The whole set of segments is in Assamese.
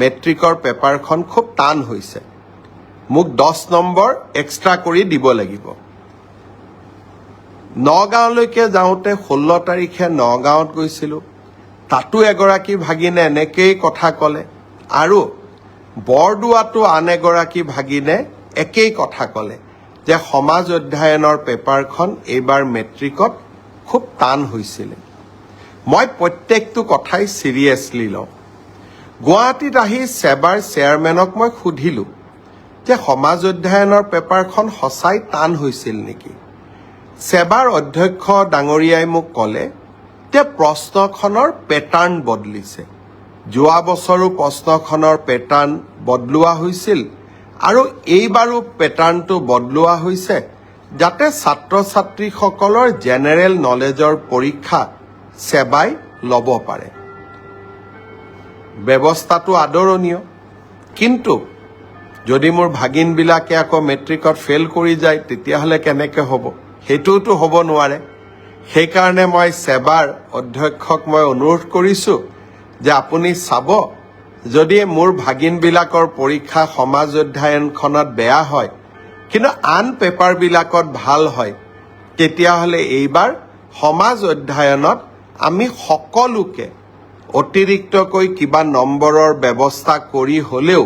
মেট্ৰিকৰ পেপাৰখন খুব টান হৈছে, মোক 10 নম্বৰ এক্সট্ৰা কৰি দিব লাগিব। নগাঁৱলৈকে যাওঁতে 16 তাৰিখে নগাঁৱত গৈছিলোঁ, তাতো এগৰাকী ভাগিনে এনেকেই কথা ক'লে, আৰু বৰদোৱাতো আন এগৰাকী ভাগিনে একেই কথা ক'লে যে সমাজ অধ্যয়নৰ পেপাৰখন এইবাৰ মেট্ৰিকত খুব টান হৈছিলে। মই প্ৰত্যেকটো কথাই চিৰিয়াছলি লওঁ। গুৱাহাটীত আহি সেবাৰ চেয়াৰমেনক মই সুধিলোঁ যে সমাজ অধ্যয়নৰ পেপাৰখন সঁচাই টান হৈছিল নেকি। সেবাৰ অধ্যক্ষ ডাঙৰীয়াই মোক ক'লে যে প্ৰশ্নখনৰ পেটাৰ্ণ বদলিছে। যোৱা বছৰো প্ৰশ্নখনৰ পেটাৰ্ণ বদলোৱা হৈছিল আৰু এইবাৰো পেটাৰ্ণটো বদলোৱা হৈছে যাতে ছাত্ৰ ছাত্ৰীসকলৰ জেনেৰেল নলেজৰ পৰীক্ষা সেবাই ল'ব পাৰে। ব্যৱস্থাটো আদৰণীয়, কিন্তু যদি মোৰ ভাগিনবিলাকে আকৌ মেট্ৰিকত ফেইল কৰি যায় তেতিয়াহ'লে কেনেকৈ হ'ব? সেইটোতো হ'ব নোৱাৰে। সেইকাৰণে মই সেবাৰ অধ্যক্ষক মই অনুৰোধ কৰিছোঁ যে আপুনি চাব, যদি মোৰ ভাগিনবিলাকৰ পৰীক্ষা সমাজ অধ্যয়নখনত বেয়া হয় কিন্তু আন পেপাৰবিলাকত ভাল হয়, তেতিয়াহ'লে এইবাৰ সমাজ অধ্যয়নত আমি সকলোকে অতিৰিক্তকৈ কিবা নম্বৰৰ ব্যৱস্থা কৰি হ'লেও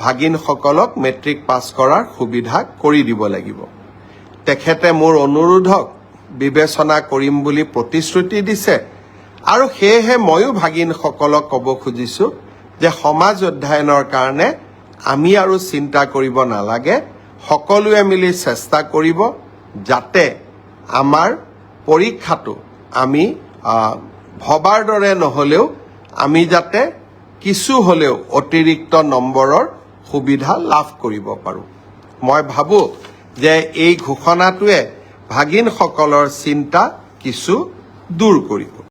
ভাগিনসকলক মেট্ৰিক পাছ কৰাৰ সুবিধা কৰি দিব লাগিব। তেখেতে মোৰ অনুৰোধক বিবেচনা কৰিম বুলি প্ৰতিশ্ৰুতি দিছে, আৰু সেয়েহে ময়ো ভাগিনসকলক ক'ব খুজিছোঁ যে সমাজ অধ্যয়নৰ কাৰণে আমি আৰু চিন্তা কৰিব নালাগে, সকলোৱে মিলি চেষ্টা কৰিব যাতে আমাৰ পৰীক্ষাটো আমি ভবাৰ দৰে নহ'লেও আমি যাতে কিছু হ'লেও অতিৰিক্ত নম্বৰৰ সুবিধা লাভ কৰিব পাৰোঁ। মই ভাবোঁ যে এই ঘোষণাটোৱে ভাগিনসকলৰ চিন্তা কিছু দূৰ কৰিব।